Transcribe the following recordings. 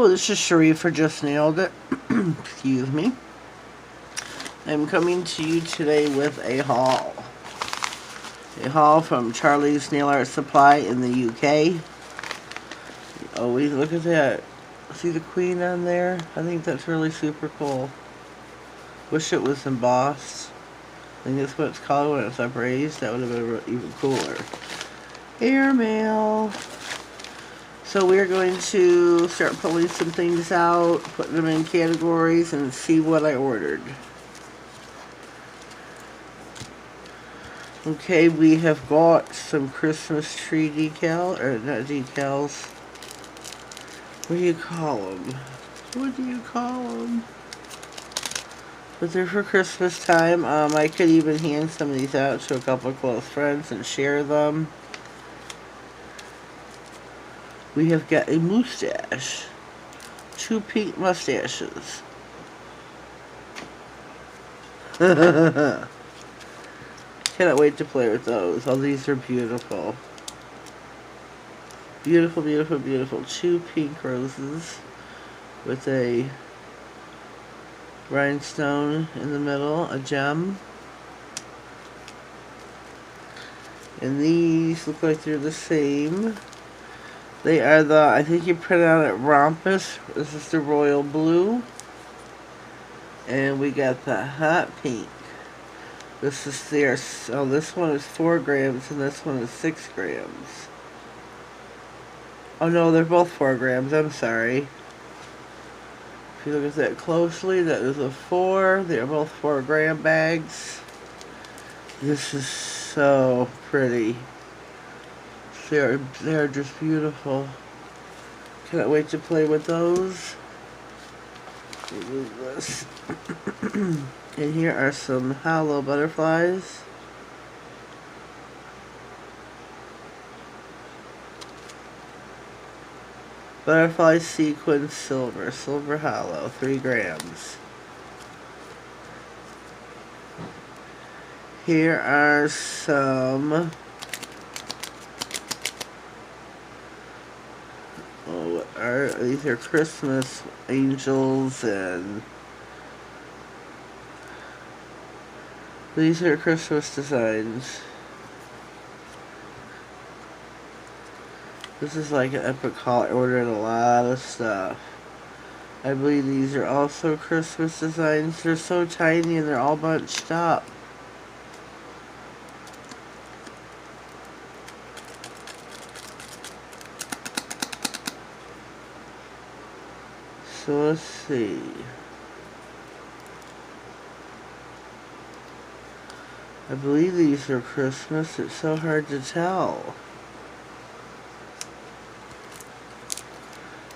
Hello, this is Sharif for Just Nailed It. Excuse me. I'm coming to you today with a haul. A haul from Charlie's Nail Art Supply in the UK. Always look at that. See the queen on there? I think that's really super cool. Wish it was embossed. I think that's what it's called when it's upraised. That would have been even cooler. Airmail. So we're going to start pulling some things out, putting them in categories, and see what I ordered. Okay, we have got some Christmas tree decal, or not decals. What do you call them? What do you call them? But they're for Christmas time. I could even hand some of these out to a couple of close friends and share them. We have got a mustache. 2 pink mustaches. Cannot wait to play with those. Oh, these are beautiful. Beautiful, beautiful, beautiful. 2 pink roses with a rhinestone in the middle, a gem. And these look like they're the same. They are the, I think you print out at Rompus. This is the royal blue. And we got the hot pink. This is their, oh, this one is 4 grams and this one is 6 grams. Oh no, they're both 4 grams, I'm sorry. If you look at that closely, that is a 4. They're both 4-gram bags. This is so pretty. They're just beautiful. Cannot wait to play with those. Remove this. And here are some hollow butterflies. Butterfly sequin silver. Silver hollow. 3 grams. Here are some... these are Christmas angels, and these are Christmas designs. This is like an epic haul. I ordered a lot of stuff. I believe these are also Christmas designs. They're so tiny and they're all bunched up. So let's see. I believe these are Christmas. It's so hard to tell.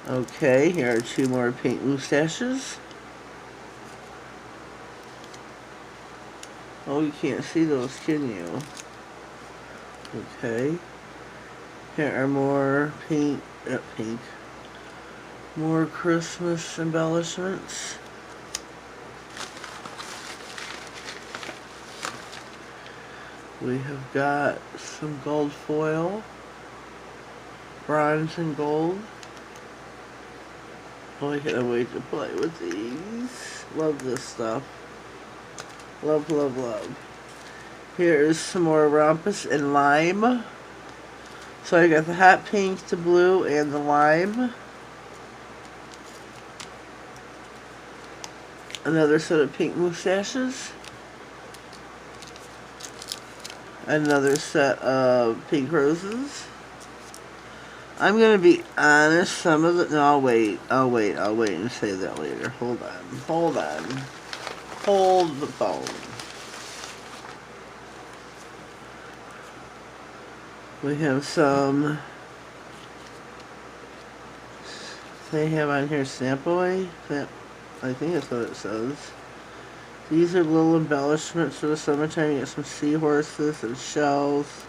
Okay, here are 2 more pink mustaches. Oh, you can't see those, can you? Okay. Here are more pink, more Christmas embellishments. We have got some gold foil, bronze and gold. Oh, I can't wait to play with these. Love this stuff. Love, love, love. Here is some more Rompus and lime. So I got the hot pink, the blue, and the lime. Another set of pink mustaches. Another set of pink roses. I'm gonna be honest, some of the, no, I'll wait and say that later. Hold on. Hold the phone. We have some, they have on here snap away. I think that's what it says. These are little embellishments for the summertime. You get some seahorses and shells.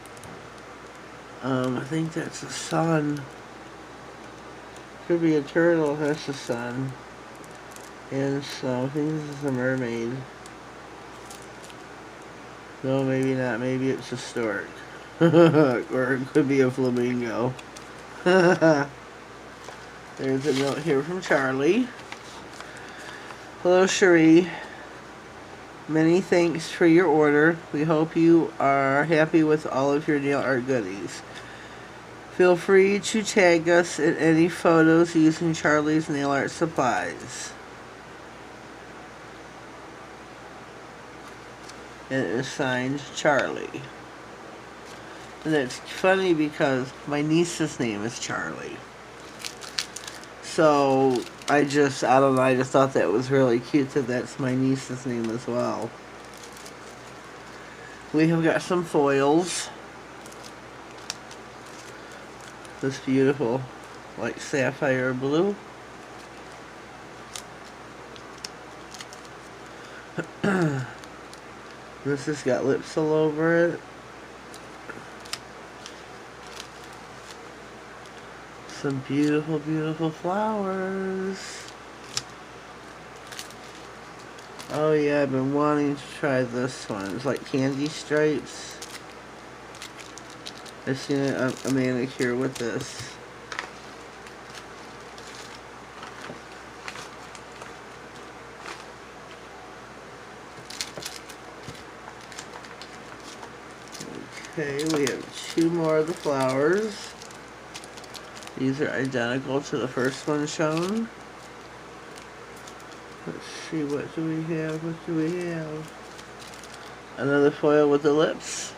I think that's the sun. Could be a turtle. That's the sun. And so I think this is a mermaid. No, maybe not. Maybe it's a stork. Or it could be a flamingo. And There's a note here from Charlie. Hello, Cherie. Many thanks for your order. We hope you are happy with all of your nail art goodies. Feel free to tag us in any photos using Charlie's Nail Art Supplies. And it is signed Charlie. And it's funny because my niece's name is Charlie. So I don't know, I just thought that was really cute that that's my niece's name as well. We have got some foils. This beautiful, like sapphire blue. This has got lips all over it. Some beautiful, beautiful flowers. Oh yeah, I've been wanting to try this one. It's like candy stripes. I've seen a manicure with this. Okay, we have 2 more of the flowers. These are identical to the first one shown. Let's see, what do we have? What do we have? Another foil with the lips.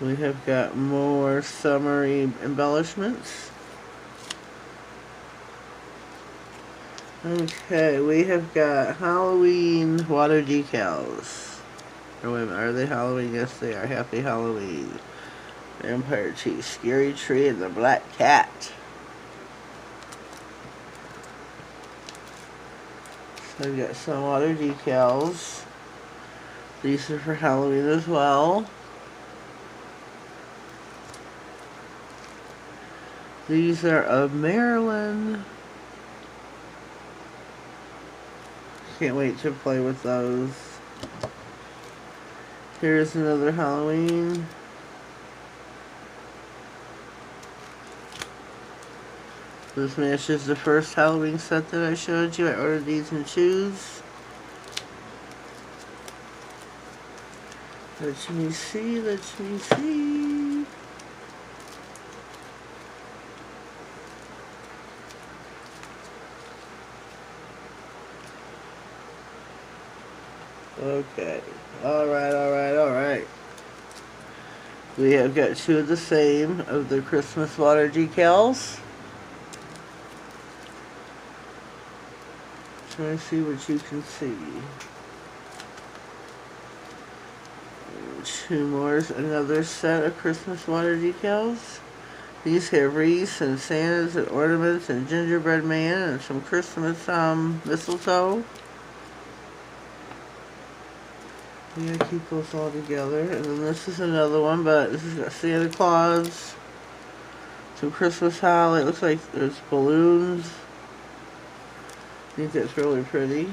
We have got more summery embellishments. Okay, we have got Halloween water decals. Or wait a minute, are they Halloween? Yes, they are. Happy Halloween. Vampire Chief, Scary Tree, and the Black Cat. So we've got some water decals. These are for Halloween as well. These are of Maryland. Can't wait to play with those. Here's another Halloween. This matches the first Halloween set that I showed you. I ordered these in 2s. Let me see, let me see. Okay. Alright. We have got 2 of the same of the Christmas water decals. Trying to see what you can see. 2 more, another set of Christmas water decals. These have wreaths and Santas and ornaments and gingerbread man and some Christmas mistletoe. We gotta keep those all together. And then this is another one, but this has got Santa Claus, some Christmas holly. It looks like there's balloons. I think that's really pretty.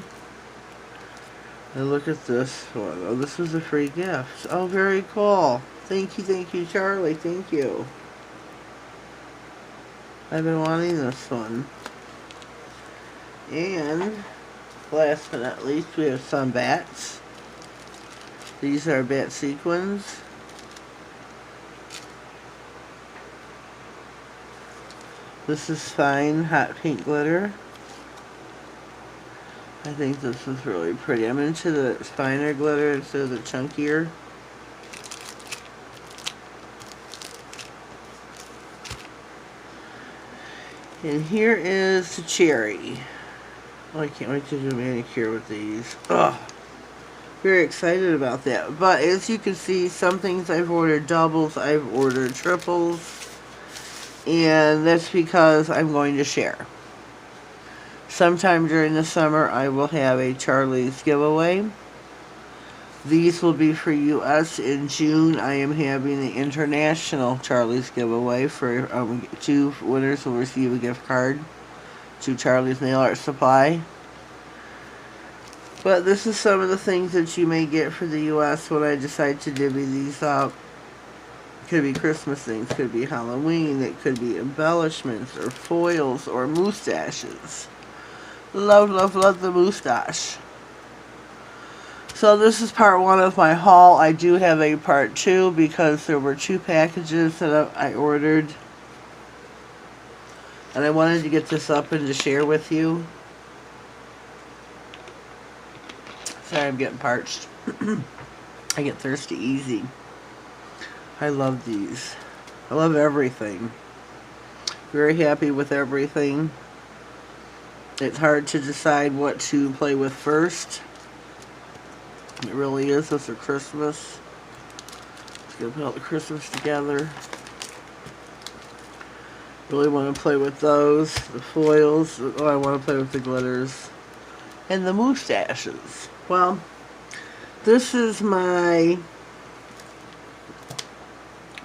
And look at this one. Oh, this was a free gift. Oh, very cool. Thank you, Charlie. Thank you. I've been wanting this one. And last but not least, we have some bats. These are bat sequins. This is fine hot pink glitter. I think this is really pretty. I'm into the finer glitter instead of the chunkier. And here is the cherry. Oh, I can't wait to do a manicure with these. Ugh. Very excited about that. But as you can see, some things I've ordered doubles, I've ordered triples. And that's because I'm going to share. Sometime during the summer, I will have a Charlie's giveaway. These will be for US in June. I am having the international Charlie's giveaway for 2 winners will receive a gift card to Charlie's Nail Art Supply. But this is some of the things that you may get for the U.S. when I decide to divvy these up. Could be Christmas things, could be Halloween, it could be embellishments or foils or moustaches. Love, love, love the moustache. So this is part 1 of my haul. I do have a part 2 because there were 2 packages that I ordered. And I wanted to get this up and to share with you. Sorry, I'm getting parched. I get thirsty easy. I love these. I love everything. Very happy with everything. It's hard to decide what to play with first. It really is with the Christmas. Let's go put all the Christmas together. Really want to play with those. The foils. Oh, I want to play with the glitters. And the moustaches. Well, this is my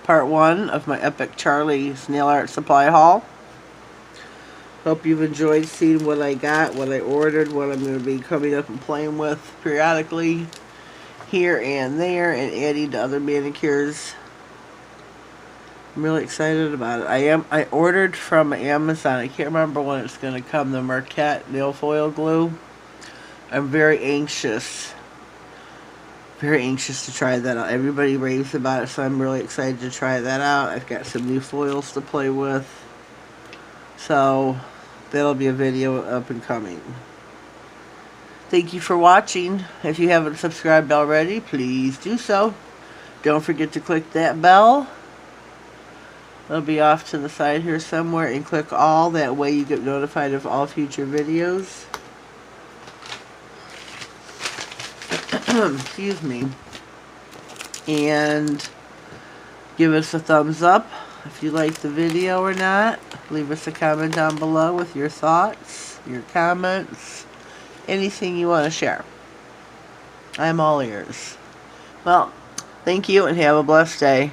part 1 of my Epic Charlie's Nail Art Supply haul. Hope you've enjoyed seeing what I got, what I ordered, what I'm going to be coming up and playing with periodically here and there and adding to other manicures. I'm really excited about it. I ordered from Amazon. I can't remember when it's going to come, the Marquette nail foil glue. I'm very anxious to try that out. Everybody raves about it, so I'm really excited to try that out. I've got some new foils to play with. So that'll be a video up and coming. Thank you for watching. If you haven't subscribed already, please do so. Don't forget to click that bell. It'll be off to the side here somewhere, and click all. That way you get notified of all future videos. Excuse me. And give us a thumbs up if you like the video or not. Leave us a comment down below with your thoughts, your comments, anything you want to share. I'm all ears. Well, thank you and have a blessed day.